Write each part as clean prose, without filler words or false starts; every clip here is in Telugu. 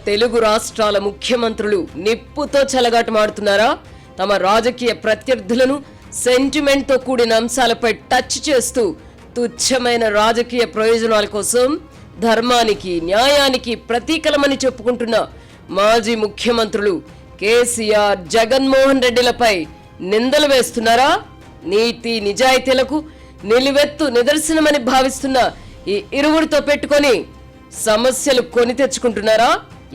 తెలుగు రాష్ట్రాల ముఖ్యమంత్రులు నిప్పుతో చెలగాటమాడుతున్నారా? తమ రాజకీయ ప్రత్యర్థులను సెంటిమెంట్తో కూడిన అంశాలపై టచ్ చేస్తూ తుచ్చమైన రాజకీయ ప్రయోజనాల కోసం ధర్మానికి న్యాయానికి ప్రతీకలమని చెప్పుకుంటున్న మాజీ ముఖ్యమంత్రులు కేసీఆర్, జగన్మోహన్ రెడ్డిలపై నిందలు వేస్తున్నారా? నీతి నిజాయితీలకు నిలువెత్తు నిదర్శనమని భావిస్తున్న ఈ ఇరువురితో పెట్టుకొని సమస్యలు కొని తెచ్చుకుంటున్నారా?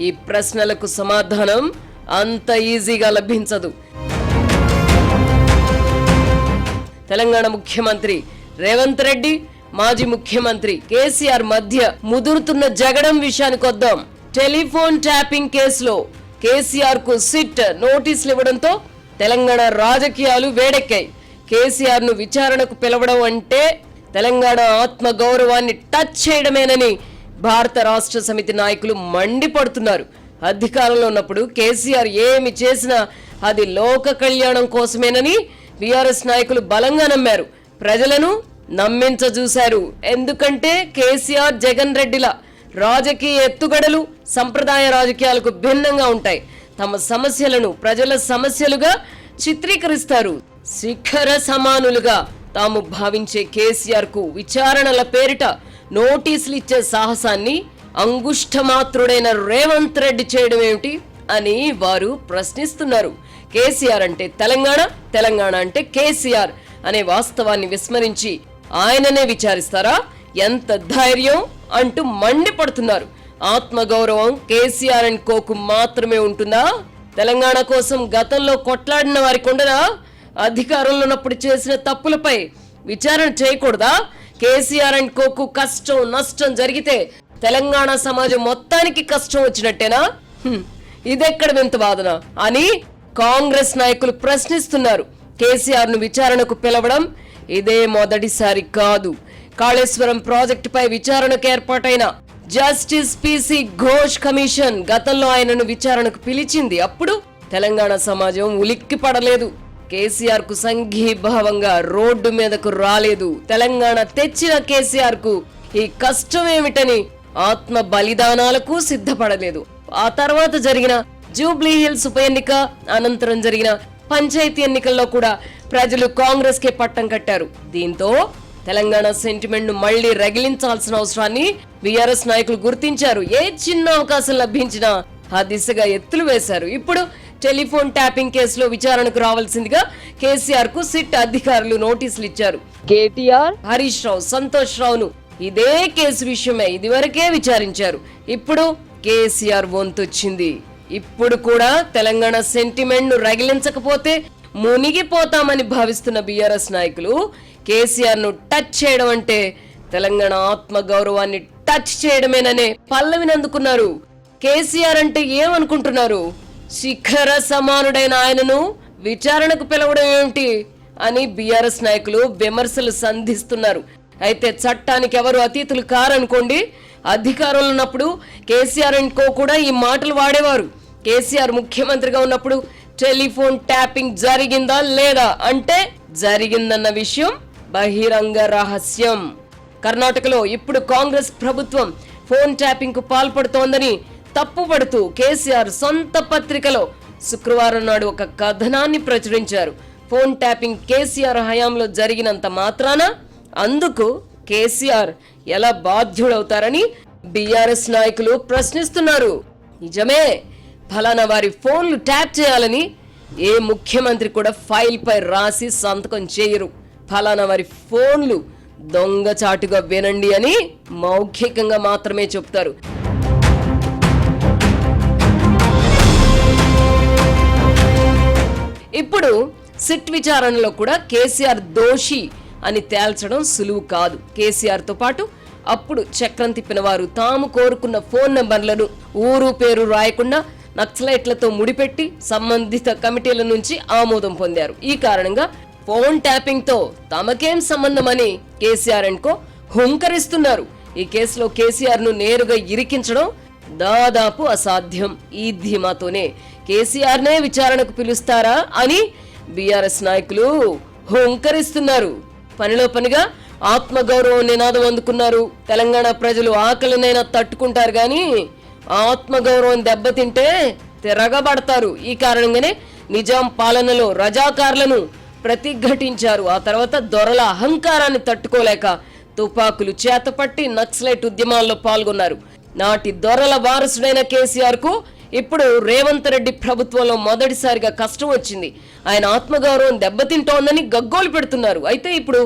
ఈ ప్రశ్నలకు సమాధానం అంత ఈజీగా లభించదు. తెలంగాణ ముఖ్యమంత్రి రేవంత్ రెడ్డి, మాజీ ముఖ్యమంత్రి కేసీఆర్ మధ్య ముదురుతున్న జగడం విషయానికి వద్దాం. టెలిఫోన్ ట్యాపింగ్ కేసులో కేసీఆర్ కు సిట్ నోటీసులు ఇవ్వడంతో తెలంగాణ రాజకీయాలు వేడెక్కాయి. కేసీఆర్ ను విచారణకు పిలవడం అంటే తెలంగాణ ఆత్మ గౌరవాన్ని టచ్ చేయడమేనని భారత రాష్ట్ర సమితి నాయకులు మండిపడుతున్నారు. అధికారంలో ఉన్నప్పుడు కేసీఆర్ ఏమి చేసినా అది లోక కళ్యాణం కోసమేనని బీఆర్ఎస్ నాయకులు బలంగా నమ్మారు. ప్రజలను నమ్మించజూశారు. ఎందుకంటే కేసీఆర్, జగన్ రెడ్డిల రాజకీయ ఎత్తుగడలు సంప్రదాయ రాజకీయాలకు భిన్నంగా ఉంటాయి. తమ సమస్యలను ప్రజల సమస్యలుగా చిత్రీకరిస్తారు. శిఖర సమానులుగా తాము భావించే కేసీఆర్ కు విచారణల పేరిట నోటీసులు ఇచ్చే సాహసాన్ని అంగుష్టమాత్రుడైన రేవంత్ రెడ్డి చేయడం ఏమిటి అని వారు ప్రశ్నిస్తున్నారు. కేసీఆర్ అంటే తెలంగాణ, తెలంగాణ అంటే కేసీఆర్ అనే వాస్తవాన్ని విస్మరించి ఆయననే విచారిస్తారా? ఎంత ధైర్యం అంటూ మండిపడుతున్నారు. ఆత్మగౌరవం కేసీఆర్ అండ్ కోకు మాత్రమే ఉంటుందా? తెలంగాణ కోసం గతంలో కొట్లాడిన వారికి ఉండదా? అధికారంలో ఉన్నప్పుడు చేసిన తప్పులపై విచారణ చేయకూడదా? కేసీఆర్ అండ్ కోకు కష్టం నష్టం జరిగితే తెలంగాణ సమాజం మొత్తానికి కష్టం వచ్చినట్టేనా? ఇదెక్కడ వింత వాదన అని కాంగ్రెస్ నాయకులు ప్రశ్నిస్తున్నారు. కేసీఆర్ ను విచారణకు పిలవడం ఇదే మొదటిసారి కాదు. కాళేశ్వరం ప్రాజెక్టుపై విచారణకు ఏర్పాటైన జస్టిస్ పిసి ఘోష్ కమిషన్ గతంలో ఆయనను విచారణకు పిలిచింది. అప్పుడు తెలంగాణ సమాజం ఉలిక్కి పడలేదు. కేసీఆర్ కు సంఘీభావంగా రోడ్డు మీదకు రాలేదు. తెలంగాణ తెచ్చిన కేసీఆర్ కు ఈ కష్టం ఏమిటని ఆత్మ బలిదానాలకు సిద్ధపడలేదు. ఆ తర్వాత జరిగిన జూబ్లీ హిల్స్ ఉప ఎన్నిక అనంతరం జరిగిన పంచాయతీ ఎన్నికల్లో కూడా ప్రజలు కాంగ్రెస్ కే పట్టం కట్టారు. దీంతో తెలంగాణ సెంటిమెంట్ ను మళ్లీ రగిలించాల్సిన అవసరాన్ని బీఆర్ఎస్ నాయకులు గుర్తించారు. ఏ చిన్న అవకాశం లభించినా ఆ దిశగా ఎత్తులు వేశారు. ఇప్పుడు టెలిఫోన్ ట్యాపింగ్ కేసులో విచారణకు రావాల్సిందిగా కేసీఆర్ కు సిట్ అధికారులు నోటీసులు ఇచ్చారు. కేటీఆర్, హరీష్ రావు, సంతోష్ రావును ఇదే కేసు విషయమై ఇదివరకే విచారించారు. ఇప్పుడు కేసీఆర్ వంతొచ్చింది. ఇప్పుడు కూడా తెలంగాణ సెంటిమెంట్ ను రగిలించకపోతే మునిగిపోతామని భావిస్తున్న బీఆర్ఎస్ నాయకులు కేసీఆర్ ను టచ్ చేయడం అంటే తెలంగాణ ఆత్మ గౌరవాన్ని టచ్ చేయడమేననే పల్లవిని అందుకున్నారు. కేసీఆర్ అంటే ఏమనుకుంటున్నారు? శిఖర సమానుడైన ఆయనను విచారణకు పిలవడం ఏమిటి అని బీఆర్ఎస్ నాయకులు విమర్శలు సంధిస్తున్నారు. అయితే చట్టానికి ఎవరు అతీతులు కారనుకోండి. అధికారంలో ఉన్నప్పుడు కేసీఆర్ అండ్ కో కూడా ఈ మాటలు వాడేవారు. కేసీఆర్ ముఖ్యమంత్రిగా ఉన్నప్పుడు టెలిఫోన్ ట్యాపింగ్ జరిగిందా లేదా అంటే జరిగిందన్న విషయం బహిరంగ రహస్యం. కర్ణాటకలో ఇప్పుడు కాంగ్రెస్ ప్రభుత్వం ఫోన్ ట్యాపింగ్ కు పాల్పడుతోందని తప్పుపడుతూ కేసీఆర్ సొంత పత్రికలో శుక్రవారం నాడు ఒక కథనాన్ని ప్రచురించారు. ఫోన్ ట్యాపింగ్ కేసీఆర్ హయాంలో జరిగినంత మాత్రాన అందుకు కేసీఆర్ ఎలా బాధ్యుడవుతారని బీఆర్ఎస్ నాయకులు ప్రశ్నిస్తున్నారు. నిజమే, ఫలానా వారి ఫోన్లు ట్యాప్ చేయాలని ఏ ముఖ్యమంత్రి కూడా ఫైల్ పై రాసి సంతకం చేయరు. ఫలానా వారి ఫోన్లు దొంగచాటుగా వినండి అని మౌఖికంగా మాత్రమే చెప్తారు. ఇప్పుడు సిట్ విచారణలో కూడా కేసీఆర్ దోషి అని తేల్చడం సులువు కాదు. కేసీఆర్ తో పాటు అప్పుడు చక్రం తిప్పిన వారు తాము కోరుకున్న ఫోన్ నంబర్లను ఊరు పేరు రాయకుండా నక్సలైట్లతో ముడిపెట్టి సంబంధిత కమిటీల నుంచి ఆమోదం పొందారు. ఈ కారణంగా ఫోన్ ట్యాపింగ్ తో తమకేం సంబంధమని కేసీఆర్ అండ్ కో హుంకరిస్తున్నారు. ఈ కేసులో కేసీఆర్ ను నేరుగా ఇరికించడం దాదాపు అసాధ్యం. ఈ ధీమాతోనే కేసీఆర్ నే విచారణకు పిలుస్తారా అని బీఆర్ఎస్ నాయకులు హుంకరిస్తున్నారు. పనిలో పనిగా ఆత్మగౌరవం నినాదం అందుకున్నారు. తెలంగాణ ప్రజలు ఆకలినైనా తట్టుకుంటారు గాని ఆత్మగౌరవం దెబ్బతింటే తిరగబడతారు. ఈ కారణంగానే నిజాం పాలనలో రజాకార్లను ప్రతిఘటించారు. ఆ తర్వాత దొరల అహంకారాన్ని తట్టుకోలేక తుపాకులు చేతపట్టి నక్సలైట్ ఉద్యమాల్లో పాల్గొన్నారు. నాటి దొరల వారసుడైన కేసీఆర్ కు ఇప్పుడు రేవంత్ రెడ్డి ప్రభుత్వంలో మొదటిసారిగా కష్టం వచ్చింది. ఆయన ఆత్మగౌరవం దెబ్బతింటోందని గగ్గోలు పెడుతున్నారు. అయితే ఇప్పుడు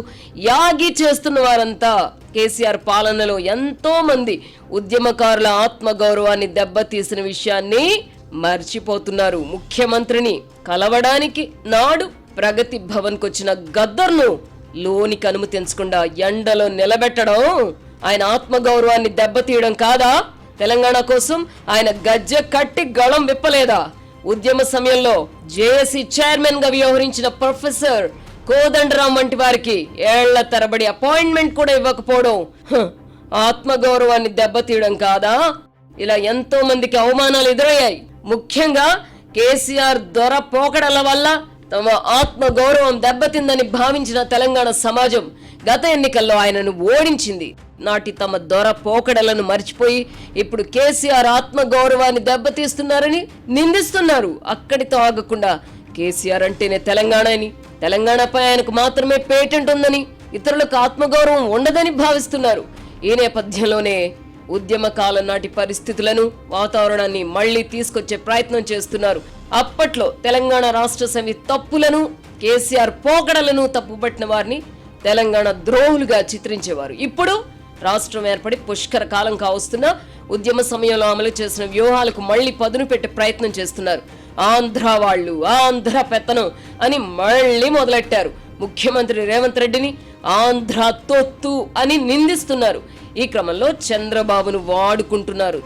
యాగి చేస్తున్న వారంతా కేసీఆర్ పాలనలో ఎంతో మంది ఉద్యమకారుల ఆత్మగౌరవాన్ని దెబ్బతీసిన విషయాన్ని మర్చిపోతున్నారు. ముఖ్యమంత్రిని కలవడానికి నాడు ప్రగతి భవన్ కొచ్చిన గద్దర్ను లోనికి అనుమతించకుండా ఎండలో నిలబెట్టడం ఆయన ఆత్మగౌరవాన్ని దెబ్బతీయడం కాదా? తెలంగాణ కోసం ఆయన గజ్జె కట్టి గళం విప్పలేదా? ఉద్యమ సమయంలో జేఏసీ చైర్మన్ గా వ్యవహరించిన ప్రొఫెసర్ కోదండరాం వంటి వారికి ఏళ్ల తరబడి అపాయింట్మెంట్ కూడా ఇవ్వకపోవడం ఆత్మగౌరవాన్ని దెబ్బతీయడం కాదా? ఇలా ఎంతో మందికి అవమానాలు ఎదురయ్యాయి. ముఖ్యంగా కేసీఆర్ దొర పోకడల వల్ల తమ ఆత్మ గౌరవం దెబ్బతిందని భావించిన తెలంగాణ సమాజం గత ఎన్నికల్లో ఆయనను ఓడించింది. నాటి తమ దొర పోకడలను మర్చిపోయి ఇప్పుడు కేసీఆర్ ఆత్మ గౌరవాన్ని దెబ్బతీస్తున్నారని నిందిస్తున్నారు. అక్కడితో ఆగకుండా కేసీఆర్ అంటేనే తెలంగాణ అని, తెలంగాణపై ఆయనకు మాత్రమే పేటెంట్ ఉందని, ఇతరులకు ఆత్మగౌరవం ఉండదని భావిస్తున్నారు. ఈ నేపథ్యంలోనే ఉద్యమకాలం నాటి పరిస్థితులను, వాతావరణాన్ని మళ్లీ తీసుకొచ్చే ప్రయత్నం చేస్తున్నారు. అప్పట్లో తెలంగాణ రాష్ట్ర సమితి తప్పులను, కేసీఆర్ పోకడలను తప్పుపట్టిన వారిని తెలంగాణ ద్రోహులుగా చిత్రించేవారు. ఇప్పుడు రాష్ట్రం ఏర్పడి పుష్కర కాలం కావస్తున్నా ఉద్యమ సమయంలో అమలు చేసిన వ్యూహాలకు మళ్లీ పదును పెట్టే ప్రయత్నం చేస్తున్నారు. ఆంధ్ర వాళ్ళు, ఆంధ్ర పెత్తనం అని మళ్లీ మొదలెట్టారు. ముఖ్యమంత్రి రేవంత్ రెడ్డిని ఆంధ్ర తొత్తు అని నిందిస్తున్నారు. ఈ క్రమంలో చంద్రబాబును వాడుకుంటున్నారు.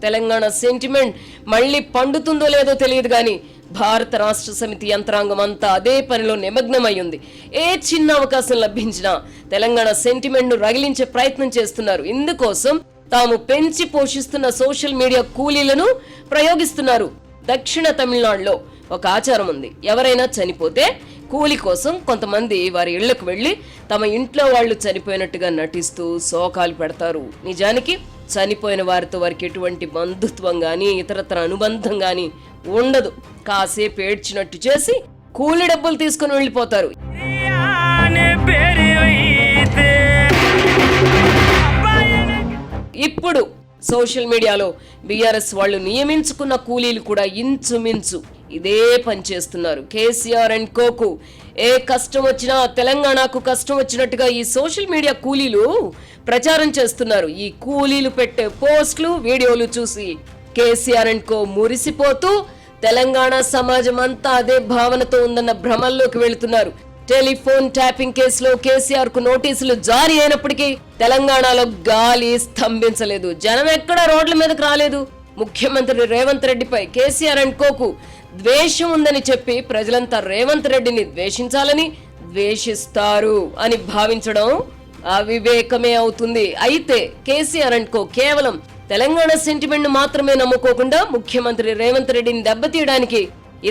తెలంగాణ సెంటిమెంట్ మళ్లీ పండుతుందో లేదో తెలియదు గాని భారత రాష్ట్ర సమితి యంత్రాంగం అంతా అదే పనిలో నిమగ్నమై ఉంది. ఏ చిన్న అవకాశం లభించినా తెలంగాణ సెంటిమెంట్ ను రగిలించే ప్రయత్నం చేస్తున్నారు. ఇందుకోసం తాము పెంచి పోషిస్తున్న సోషల్ మీడియా కూలీలను ప్రయోగిస్తున్నారు. దక్షిణ తమిళనాడులో ఒక ఆచారం ఉంది. ఎవరైనా చనిపోతే కూలి కోసం కొంతమంది వారి ఇళ్లకు వెళ్లి తమ ఇంట్లో వాళ్ళు చనిపోయినట్టుగా నటిస్తూ శోకాలు పెడతారు. నిజానికి చనిపోయిన వారితో వారికి ఎటువంటి బంధుత్వం గాని ఇతరత్ర అనుబంధం గాని ఉండదు. కాసేపు ఏడ్చినట్టు చేసి కూలి డబ్బులు తీసుకుని వెళ్ళిపోతారు. ఇప్పుడు సోషల్ మీడియాలో బీఆర్ఎస్ వాళ్ళు నియమించుకున్న కూలీలు కూడా ఇంచుమించు ఇదే పని చేస్తున్నారు. కేసీఆర్ అండ్ కోకు ఏ కష్టం వచ్చినా తెలంగాణకు కష్టం వచ్చినట్టుగా ఈ సోషల్ మీడియా కూలీలు ప్రచారం చేస్తున్నారు. ఈ కూలీలు పెట్టే పోస్టులు, వీడియోలు చూసి కేసీఆర్ అండ్ కో మురిసిపోతూ తెలంగాణ సమాజం అంతా అదే భావనతో ఉందన్న భ్రమల్లోకి వెళుతున్నారు. టెలిఫోన్ ట్యాపింగ్ కేసులో కేసీఆర్ కు నోటీసులు జారీ అయినప్పటికీ తెలంగాణలో గాలి స్తంభించలేదు. జనం ఎక్కడ రోడ్ల మీదకు రాలేదు. ముఖ్యమంత్రి రేవంత్ రెడ్డిపై కేసీఆర్ అండ్ కోకు ద్వేషం ఉందని చెప్పి ప్రజలంతా రేవంత్ రెడ్డిని ద్వేషించాలని, ద్వేషిస్తారు అని భావించడం అవివేకమే అవుతుంది. అయితే కేసీఆర్ అండ్ కో కేవలం తెలంగాణ సెంటిమెంట్ మాత్రమే నమ్ముకోకుండా ముఖ్యమంత్రి రేవంత్ రెడ్డిని దెబ్బతీయడానికి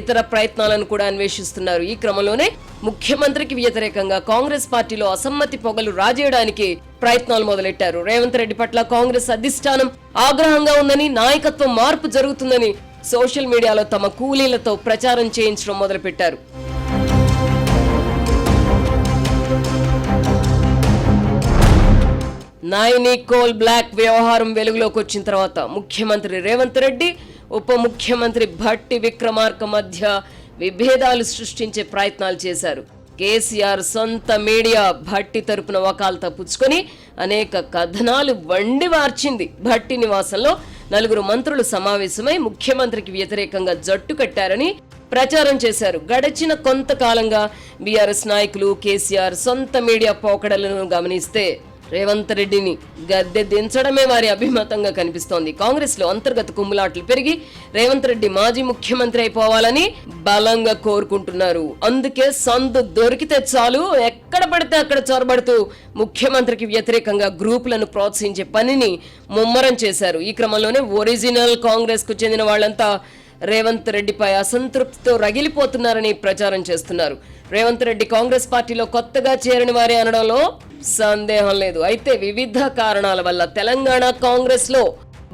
ఇతర ప్రయత్నాలను కూడా అన్వేషిస్తున్నారు. ఈ క్రమంలోనే ముఖ్యమంత్రికి వ్యతిరేకంగా కాంగ్రెస్ పార్టీలో అసమ్మతి పొగలు రాజేయడానికి ప్రయత్నాలు మొదలెట్టారు. రేవంత్ రెడ్డి పట్ల కాంగ్రెస్ అధిష్టానం ఆగ్రహంగా ఉందని, నాయకత్వం మార్పు జరుగుతుందని సోషల్ మీడియాలో తమ కూలీలతో ప్రచారం చేయించడం మొదలుపెట్టారు. నైని కోల్ బ్లాక్ వ్యవహారం వెలుగులోకి వచ్చిన తర్వాత ముఖ్యమంత్రి రేవంత్ రెడ్డి, ఉప ముఖ్యమంత్రి భట్టి విక్రమార్క మధ్య విభేదాలు సృష్టించే ప్రయత్నాలు చేశారు. కేసీఆర్ సొంత మీడియా భట్టి తరపున వకాల్తా పుచ్చుకొని అనేక కథనాలు వండి వార్చింది. భట్టి నివాసంలో 4 మంత్రులు సమావేశమై ముఖ్యమంత్రికి వ్యతిరేకంగా జట్టు కట్టారని ప్రచారం చేశారు. గడిచిన కొంతకాలంగా బీఆర్ఎస్ నాయకులు కేసీఆర్ సొంత మీడియా పోకడలను గమనిస్తే రేవంత్ రెడ్డిని గద్దె దించడమే వారి అభిమతంగా కనిపిస్తోంది. కాంగ్రెస్ లో అంతర్గత కుమ్ములాట్లు పెరిగి రేవంత్ రెడ్డి మాజీ ముఖ్యమంత్రి అయిపోవాలని బలంగా కోరుకుంటున్నారు. అందుకే సందు దొరికితే చాలు ఎక్కడ పడితే అక్కడ చొరబడుతూ ముఖ్యమంత్రికి వ్యతిరేకంగా గ్రూపులను ప్రోత్సహించే పనిని ముమ్మరం చేశారు. ఈ క్రమంలోనే ఒరిజినల్ కాంగ్రెస్ కు చెందిన వాళ్ళంతా రేవంత్ రెడ్డిపై అసంతృప్తితో రగిలిపోతున్నారని ప్రచారం చేస్తున్నారు. రేవంత్ రెడ్డి కాంగ్రెస్ పార్టీలో కొత్తగా చేరిన వారే అనడంలో సందేహం లేదు. అయితే వివిధ కారణాల వల్ల తెలంగాణ కాంగ్రెస్ లో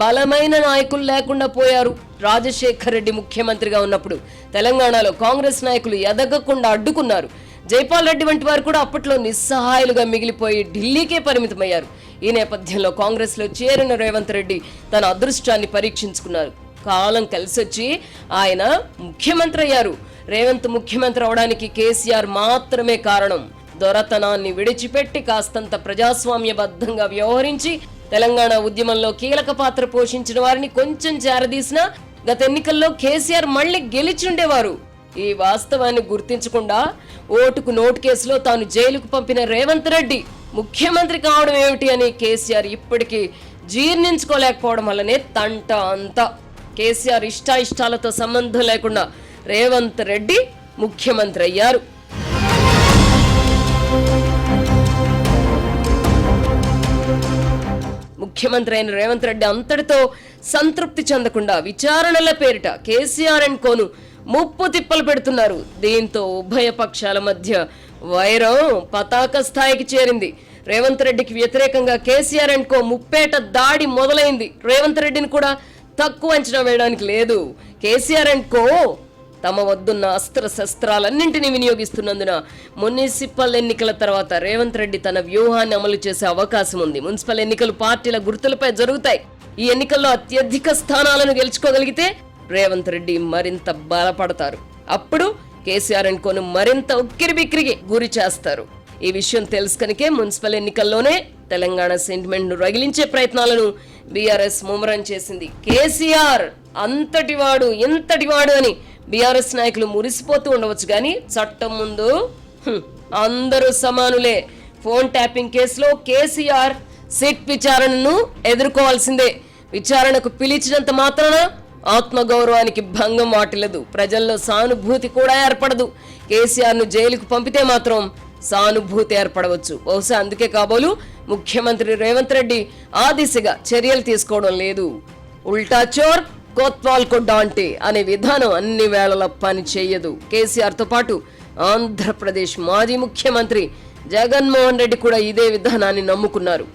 బలమైన నాయకులు లేకుండా పోయారు. రాజశేఖర్ రెడ్డి ముఖ్యమంత్రిగా ఉన్నప్పుడు తెలంగాణలో కాంగ్రెస్ నాయకులు ఎదగకుండా అడ్డుకున్నారు. జైపాల్ రెడ్డి వంటి వారు కూడా అప్పట్లో నిస్సహాయులుగా మిగిలిపోయి ఢిల్లీకే పరిమితమయ్యారు. ఈ నేపథ్యంలో కాంగ్రెస్ లో చేరిన రేవంత్ రెడ్డి తన అదృష్టాన్ని పరీక్షించుకున్నారు. కాలం కలిసొచ్చి ఆయన ముఖ్యమంత్రి అయ్యారు. రేవంత్ ముఖ్యమంత్రి అవడానికి కేసీఆర్ మాత్రమే కారణం. దొరతనాన్ని విడిచిపెట్టి కాస్తంత ప్రజాస్వామ్యబద్ధంగా వ్యవహరించి తెలంగాణ ఉద్యమంలో కీలక పాత్ర పోషించిన వారిని కొంచెం చేరదీసినా గత ఎన్నికల్లో కేసీఆర్ మళ్లీ గెలిచుండేవారు. ఈ వాస్తవాన్ని గుర్తించకుండా ఓటుకు నోటు కేసులో తాను జైలుకు పంపిన రేవంత్ రెడ్డి ముఖ్యమంత్రి కావడం ఏమిటి అని కేసీఆర్ ఇప్పటికీ జీర్ణించుకోలేకపోవడం వల్లనే తంట అంతా. కేసీఆర్ ఇష్టాయిష్టాలతో సంబంధం లేకుండా రేవంత్ రెడ్డి ముఖ్యమంత్రి అయ్యారు. ముఖ్యమంత్రి అయిన రేవంత్ రెడ్డి అంతటితో సంతృప్తి చెందకుండా విచారణల పేరిట కేసీఆర్ అండ్ కోను ముప్పు తిప్పలు పెడుతున్నారు. దీంతో ఉభయ పక్షాల మధ్య వైరం పతాక స్థాయికి చేరింది. రేవంత్ రెడ్డికి వ్యతిరేకంగా కేసీఆర్ అండ్ కో ముప్పేట దాడి మొదలైంది. రేవంత్ రెడ్డిని కూడా తక్కువ అంచనా వేయడానికి లేదు. కేసీఆర్ అండ్ కో తమ వద్దున్న అస్త్ర శస్త్రాలన్నింటినీ వినియోగిస్తున్నందున మున్సిపల్ ఎన్నికల తర్వాత రేవంత్ రెడ్డి తన వ్యూహాన్ని అమలు చేసే అవకాశం ఉంది. మున్సిపల్ ఎన్నికలు పార్టీల గుర్తులపై జరుగుతాయి. ఈ ఎన్నికల్లో అత్యధిక స్థానాలను గెలుచుకోగలిగితే రేవంత్ రెడ్డి మరింత బలపడతారు. అప్పుడు కేసీఆర్ అండ్ కోను మరింత ఉక్కిరిబిక్కిరికి గురి చేస్తారు. ఈ విషయం తెలుసుకనికే మున్సిపల్ ఎన్నికల్లోనే తెలంగాణ సెంటిమెంట్ ను రగిలించే ప్రయత్నాలను బీఆర్ఎస్ ముమ్మరం చేసింది. కేసీఆర్ అంతటివాడు ఇంతటివాడు అని బీఆర్ఎస్ నాయకులు మురిసిపోతూ ఉండవచ్చు కానీ చట్టం ముందు అందరూ సమానులే. ఫోన్ ట్యాపింగ్ కేసులో కేసీఆర్ సిట్ విచారణను ఎదుర్కోవాల్సిందే. విచారణకు పిలిచినంత మాత్రాన ఆత్మగౌరవానికి భంగం వాటిల్లదు, ప్రజల్లో సానుభూతి కూడా ఏర్పడదు. కేసీఆర్ ను జైలుకు పంపితే మాత్రం సానుభూతి ఏర్పడవచ్చు. బహుశా అందుకే కాబోలు ముఖ్యమంత్రి రేవంత్ రెడ్డి ఆ దిశగా చర్యలు తీసుకోవడం లేదు. ఉల్టా చోర్ కోత్వాల్ కో డాంటే అనే విధానం అన్ని వేళలా పని చేయదు. కేసీఆర్ తో పాటు ఆంధ్రప్రదేశ్ మాజీ ముఖ్యమంత్రి జగన్మోహన్ రెడ్డి కూడా ఇదే విధానాన్ని నమ్ముకున్నారు.